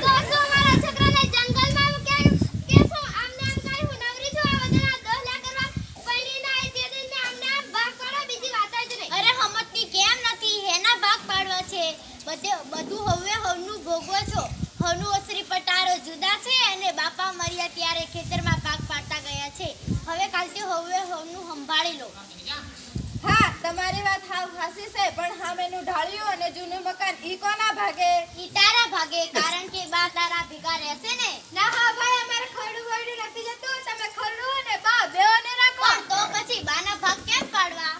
તો શું મારા છોકરાને જંગલમાં મૂક્યા કે શું આમને આમ કાઈ હું નવરી છું આ બધાના દોહલા કરવા પડી ના તે દિન આમને આમ ભાગ પાડો બીજી વાત જ નહીં. અરે હમતની કેમ નથી હેના ભાગ પાડવા છે બધું હવે હવનું ભોગવો છો. હવનું ઓસરી પટારો જુદા છે અને બાપા મર્યા ત્યારે ખેતરમાં ભાગ પાડતા ગયા છે. હવે કાલથી હવે હવનું સંભાળી લો. હા તમારી વાત હાવ હાસી છે પણ હામેનું ઢાળ્યું અને જૂનું મકાન ઈ કોના ભાગે? ઈ તારા ભાગે કારણ કે બા તારા ભેગા રહેશે ને. ના હા ભાઈ અમારે ખરડું વરડું નથી જતું તમે ખરડું અને બા બેઓને રાખો. પણ તો પછી બાના ભાગ કેમ પાડવા?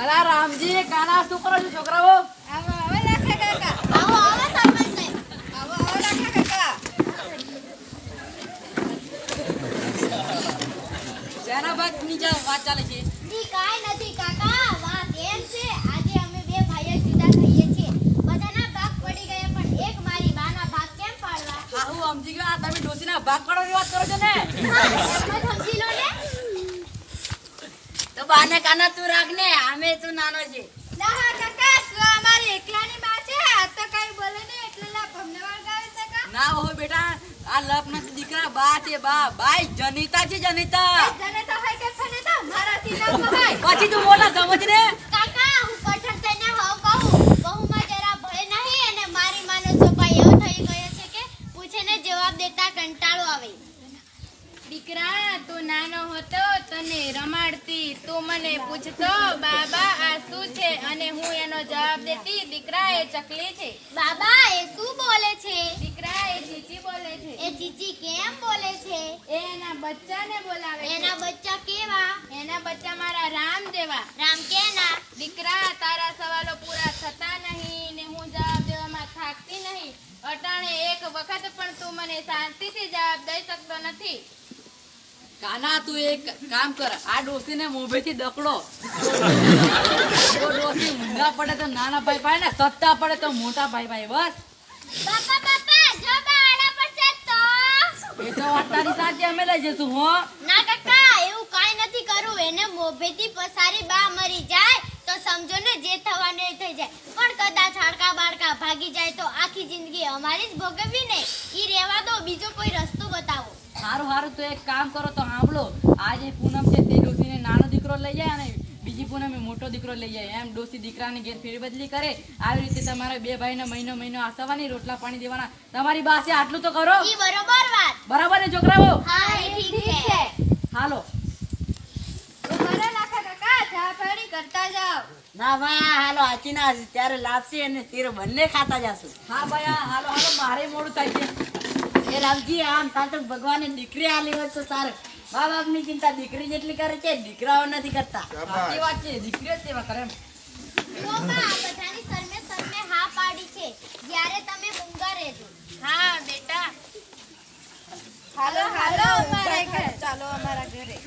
અલા રામજી કાના શું કરો છો છોકરાઓ? આવો આવો લાખા કાકા. આવો આવો સરપંચ સાહેબ. આવો આવો લાખા કાકા. શેના ભાગ નીચે વાત ચાલે છે? જી કાઈ નથી કાકા વાત એમ છે આજે અમે બે ભાઈઓ જુદા થઈએ છીએ. બધાના ભાગ પડી ગયા પણ એક મારી બાના ભાગ કેમ પાડવા? હા હું સમજી ગયો. આ તમે ડોસીના ભાગ પાડવાની વાત કરો છો ને? હા, એમ જ સમજી લો ને. તો બાને કાના તું રાખ ને આમે તું નાનો છે. ના હા કાકા તો અમારી એકલાની બા છે આ તો કઈ બોલે ને એટલે લા ભમને વળગાવે છે કા. ના હો બેટા આ લપ નથી દીકરા બા છે બા બાઈ જનિતા છે જનિતા. જને તો હોય કે ફને તો મારાથી ના કહાય. પછી તું મોટા સમજ ને. કાકા હું પઠણ થઈને હાવ કહું બહુમાં જરા ભળે નહીં અને મારી માનો છોપાઈ એવો થઈ ગયો છે કે પૂછે ને જવાબ દેતા કંટાળો આવે. દીકરા તું નાનો હતો તને રમાડતી તું મને પૂછતો બાબા આ શું છે અને હું એનો જવાબ દેતી દીકરા એ ચકલી છે. બાબા એ શું બોલે છે? દીકરા એ ચીચી બોલે છે. એ ચીચી કેમ બોલે છે? એ એના બચ્ચાને બોલાવે છે. એના બચ્ચા કેવા? એના બચ્ચા મારા રામ જેવા. રામ કેના? દીકરા તારા સવાલો પૂરા થતા નહીં ને હું જવાબ દેવામાં થાકતી નહીં. અટાણે એક વખત પણ તું મને શાંતિથી જવાબ દઈ શકતો નથી. કાના તું એક કામ કર આ ડોસીને મોભેથી દકડો. તો ડોસી ઊંધા પડે તો નાના ભાઈ ભાઈ ને સત્તા પડે તો મોટા ભાઈ ભાઈ બસ. બાપા બાપા જો બાળા પડશે તો એ તો વાત તારી સાથે અમે લઈ જઈશું હો. ના કાકા એવું કાઈ નથી કરું એને મોભેથી પસારી બા મરી જાય તો સમજો ને જે થવાનું એ થઈ જાય પણ કદાચ હાડકા બાડકા ભાગી જાય તો આખી જિંદગી અમારી જ ભોગવવી ને. ઈ રહેવા દો બીજો કોઈ રસ્તો બતાવો. સારું સારું તો એક કામ કરો તો સાંભળો આજે પૂનમ છે તે ડોસીને નાનો દીકરો લઈ જાય અને બીજી પૂનમે મોટો દીકરો લઈ જાય એમ ડોસી દીકરાની ઘેર ફેરબદલી કરે. આવી રીતે તમારે બે ભાઈને મહિનો આસવાની રોટલા પાણી દેવાના. તમારી પાસે આટલું તો કરો. ઈ બરોબર વાત. બરાબર ને છોકરાઓ? હા એ ઠીક છે. હાલો. તો કરો લાખા કાકા ચા પાણી કરતા જાઓ. ના ભાઈ આ હાલો આચી ના ત્યારે લાપસી અને તીર બંને ખાતા જાશું. હા ભાઈ હા હાલો હાલો મારે મોડું થાય છે. એ રામજી આમ તાતો ભગવાને દીકરી આલી હોય તો સારું. મા બાપની ચિંતા દીકરી જેટલી કરે છે દીકરાઓ નથી કરતા. સાચી વાત છે દીકરીઓ જ સેવા કરે એમ. જો બા બધાની સરમે હા પાડી છે જ્યારે તમે મૂંગા રહેજો. હા બેટા હાલો હાલો અમારા ઘરે ચાલો અમારા ઘરે.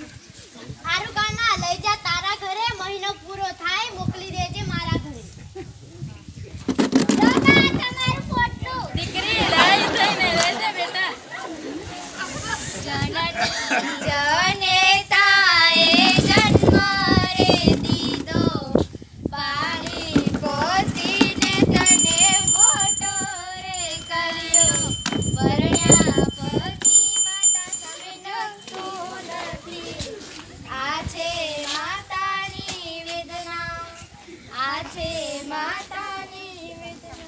હારું કાના લઈ જા તારા ઘરે મહિનો પૂરો થાય મોકલી દેજે મારા ઘરે. જો બા તમારું ફોટો દીકરી લાઈ થઈને રહેજે બેટા. જનેતાએ જન્મ રે દીધો પાળી પોસીને તને મોટો રે કર્યો પરણ્યા પછી માતા તમે નખતું નથી. આ છે માતાની વેદના આ છે માતાની વેદના.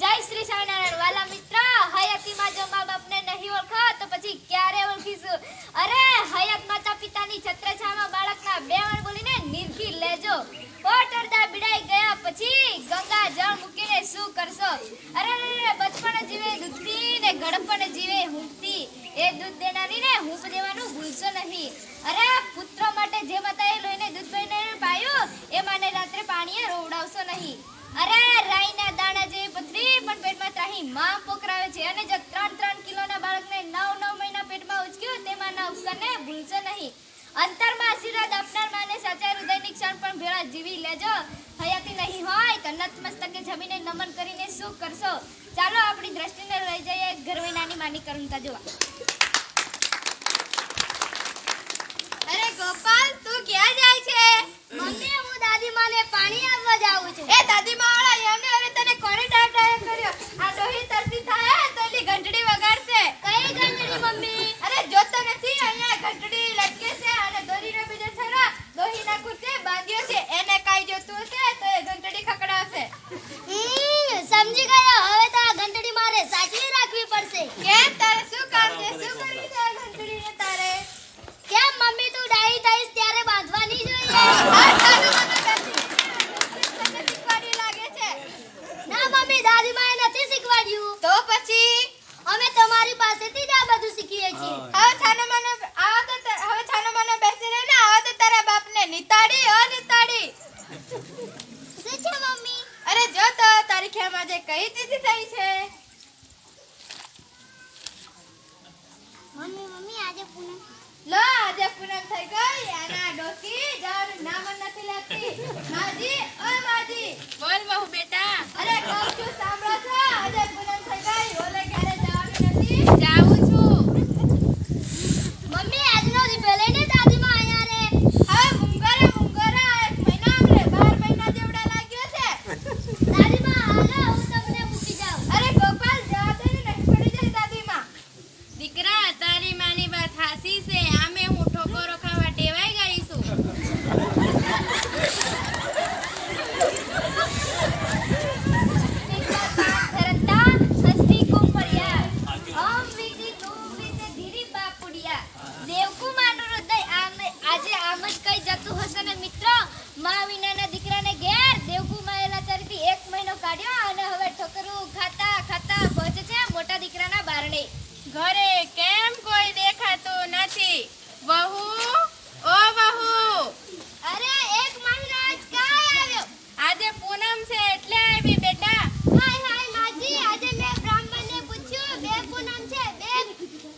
જય શ્રી સ્વામિનારાયણ. વાલા મિત્ર હયાતીમાં જો મા બાપને નહીં ઓળખો તો પછી ક્યારે ઓળખીશું? અરે હયાત માતા પિતાની છત્રછાયામાં બાળકના બે વણ બોલીને નિરખી લેજો. પોટરદા બિડાઈ ગયા પછી ગંગા જળ મૂકીને શું કરશો? અરે બચપણ જીવે દૂધથી ને ગડપણ જીવે હૂંફથી. એ દૂધ દેનારીને હૂંફ દેવાનું ભૂલશો નહીં. અરે પુત્ર માટે જે માતાએ લોહીને દૂધ પીને પાયું એ માને રાત્રે પાણીએ રોવડાવશો નહીં. અરે રાઈના દાણા જેવી પથરી પણ પેટમાં ત્રાહી માં પોકરાવે છે અને જો 3 કિલોના બાળકને 9 મહિના પેટમાં ઉચક્યું તેમાંના ઉપકારને ભૂલશો નહીં. અંતરમાં આશીર્વાદ આપનાર માને સાચા હૃદયની ક્ષણ પણ ભેળા જીવી લેજો. હયાતી નહીં હોય તો નતમસ્તકે જમીને નમન કરીને શું કરશો? ચાલો આપણી દ્રષ્ટિને લઈ જઈએ ઘરવી નાની માની કરુણતા જોવા. અરે ગોપાલ તું ક્યાં જાય છે? મમ્મી હું દાદી દાદીમાને પાણી આપવા જાવું છે. એ દાદીમા વાળા એમને હવે તને કોણે ડાય કર્યો? આ ડોહી તરતી થાય તો એલી ઘંટડી વગાડશે. કઈ ઘંટડી મમ્મી? અરે જોતો નથી અહીંયા ઘંટડી લટકે છે અને દોરીનો બીજો છેડો ડોહીના કૂચે બાંધ્યો છે. એને કાઈ જોતું હશે તો એ ઘંટડી ખકડાવશે. સમજી ગયો. હવે તો આ ઘંટડી મારે સાચવી રાખવી પડશે. કેમ તારે શું કામ છે? શું કરવી છે આ ઘંટડીને તારે? કેમ મમ્મી તું ડાઈ થઈશ ત્યારે બાંધવાની જોઈએ? આ તારું મને નથી. તને શીખવાડી લાગે છે. ના મમ્મી, દાદીમાએ નથી શીખવાડ્યું. તો પછી અમે તમારી પાસેથી જ આ બધું શીખીએ છીએ. હવે છાનો માનો બેસી રહે ને આવો તો તારા બાપને નિતાડી નિતાડી. શું છે મમ્મી? અરે જો તો તારી ખેમ આજે કઈ તિથિ થઈ છે? મમ્મી આજે પૂનમ. લો આજે પૂનમ થઈ ગઈ. આના ડોસી જવાનું નામ જ નથી લેતી. માજી ઓ માજી બોલ બહુ બેટા. અરે કહું છું સાંભળો છો? આજે પૂનમ થઈ ગઈ. ઓલે ઘરે જવાનું નથી? જાઉં છું. મમ્મી આજનો દિવસ લઈને દાદીમા અહીંયા રે. હવે મુંગરા 1 મહિના આમરે 12 મહિના જેવડા લાગ્યો છે. દાદીમા હાલો હું તમને મૂકી જાઉં. અરે ગોપાલ જા દે ને નહીં પડી જાય દાદીમાં. દીકરા તારી માની વાત હાસી છે. આમે હું ઠોકરો ખાવા ટેવાઈ ગઈ છું. ઘરે કેમ કોઈ દેખાતું નથી? વહુ ઓ વહુ અરે એક મહિનો જ કાંઈ આવ્યો. આજે પૂનમ છે એટલે આવી બેટા. હાય માજી, આજે મેં બ્રાહ્મણને પૂછ્યું બે પૂનમ છે. બે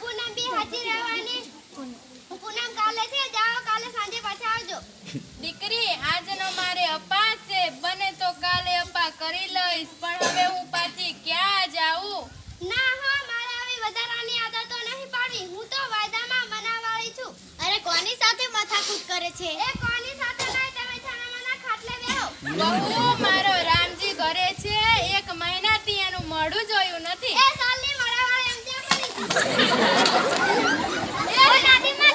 પૂનમ બી હાજી રહેવાની. પૂનમ કાલે છે. જાઓ કાલે સાંજે પાછા આવજો. દીકરી આજનો મારે અપાસ છે. બને તો કાલે અપા કરી લઈશ પણ હવે હું પાછી ક્યાં જાઉં? ના હો, મારે આવી વધારાની આદતો નહીં પાડવી. હું તો વાયદામાં મનાવાળી છું. અરે કોની સાથે માથાકૂટ કરે છે? એ કોની સાથે નહીં, તમે છાનામાના ખાટલે બેહો. બહુ મારો રામજી ઘરે છે. 1 મહિનાથી એનું મોઢું જોયું નથી. એ સાલની મળાવાળી એમ જેમ કરી. એ દાદીમા,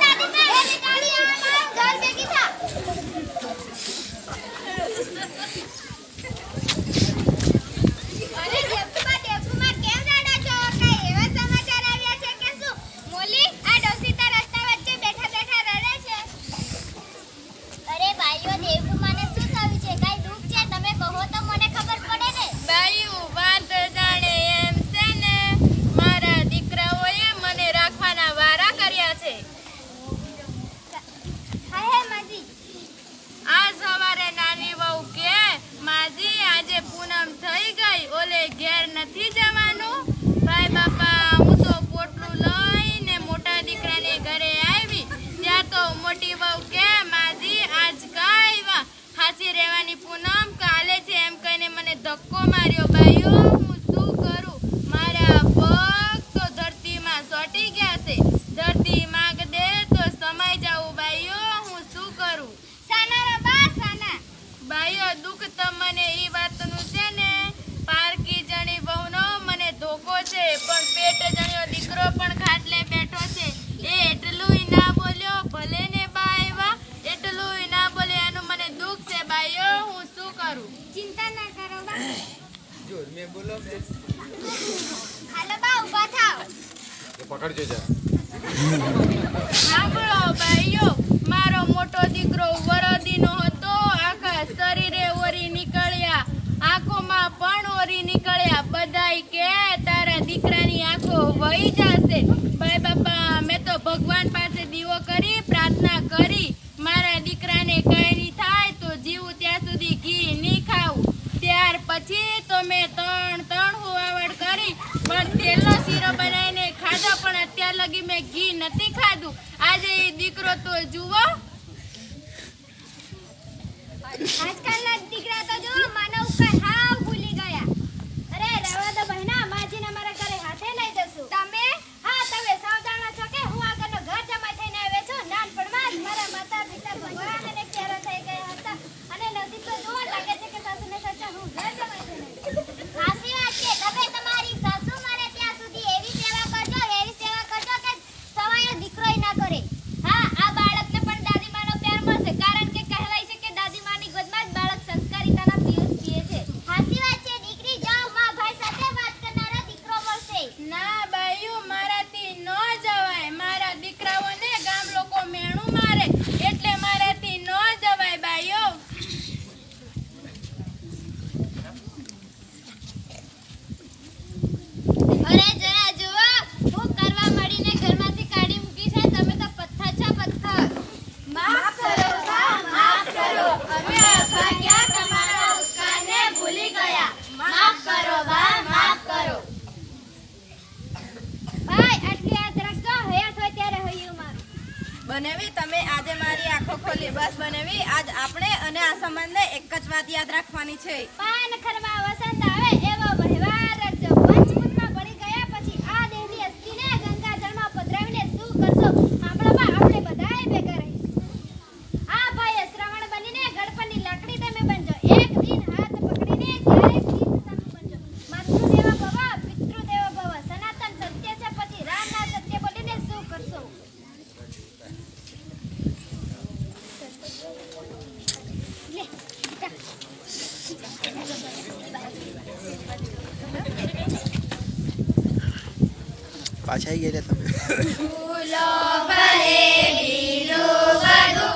એ નીકાળી આવે મારા ઘર ભેગી થા. અરે દેવકુમાં કેમ રાડા છો? કઈ એવા સમાચાર આવ્યા છે કે શું? મોલી, આ ડોસીતા રસ્તા વચ્ચે બેઠા રડે છે. અરે ભાઈઓ, દેવકુમાને શું થયું છે? કઈ દુઃખ છે? તમે કહો તો મને ખબર પડે ને. બાયું વાત જાણે એમ છે ને. મારા દીકરાઓએ મને રાખવાના વારા કર્યા છે. હાય માજી. આ સવારે નાની વહુ કે માજી આજે પૂનમ થઈ ગઈ, ઓલે ઘેર નથી જવાનું? ભાઈ બાપા, હું તો પોટલું લઈને મોટા દીકરાને ઘરે આવી ત્યાં તો મોટી વહુ કે માજી આજ કાંઈ હાસી રહેવાની પૂનમ કાલે છે એમ કહીને મને ધક્કો માર્યો. બાઈઓ હું શું કરું? મારા પગ તો ધરતીમાં ચોંટી ગયા છે. ધરતી માગ દે તો સમાઈ જાઉં. બાઈઓ હું શું કરું? સાના રબા સાના. બાઈઓ દુઃખ તમને ઈ વાતનું છે ને. પારકી જણી વહુનો મને ધોકો છે પણ પેટ જણ્યો દીકરો પણ ખાટલે બેઠો છે. એ એટલુંય ના બોલ્યો ભલે ને બા આવ્યા, એટલુંય ના બોલ્યો એનું મને દુઃખ છે. બાઈઓ હું શું કરું? ચિંતા ના કરો બા. હાલો બા, ઊભા થાઓ. પકડજો જા. સાંભળો બાઈઓ, મારો મોટો દીકરો વરદીનો હતો. આખા શરીરે ઓરી નીકળ્યા, આંખોમાં પણ ઓરી નીકળ્યા. બધાય કે તારા દીકરાની આંખો વહી જશે. ભાઈ બાપા, મેં તો ભગવાન પાસે દીવો કરી પ્રાર્થના કરી મારા દીકરાને કઈ નહીં થાય તો જીવું ત્યાં સુધી ઘી નહીં ખાવું. ત્યાર પછી તો મેં ત્રણ હોવાવડ કરી પણ તેલનો શીરો બનાવીને ખાધો પણ અત્યાર લગી મેં ઘી નથી ખાધું. આજે એ દીકરો તો જુઓ. આજકાલના દીકરા તો જો માનવ ઉપર હાવ ભૂલી ગયા. અરે રહેવા દો બહેના, માજીને મારા ઘરે હાથે લઈ જશું. તમે? હા, તમે સૌ જાણો છો કે હું આગળનો ઘર જમાઈ થઈને આવ્યો છું. નાનપણમાં જ મારા માતા પિતા ભગવાન અને પ્યારા થઈ ગયા હતા અને નસીબ લિબાસ બનાવી આજ આપણે અને આ સંબંધને એક જ વાત યાદ રાખવાની છે. પાન ખરમાં વસંત આવે એવો વહેવાર રાખજો. પંચભૂતમાં પડી ગયા પછી આ દેહની અસ્થિને ગંગાજળમાં પધરાવીને શું કરશો? સાંભળો બા, આપણે બધાય ભેગા રહીશું. આ ભાઈએ શ્રવણ બનીને ગળપણની લાકડી તમે બનજો. એક દિન હાથ પકડીને ક્યારેક ગીત તમે બનજો. માતૃદેવ ભવ, પિતૃદેવ ભવ. સનાતન સત્ય છે પછી રામના સત્ય બોલીને શું કરશો? લે, જા. પાછા આવી ગયા તમે ફૂલો ભરે લીલું બધું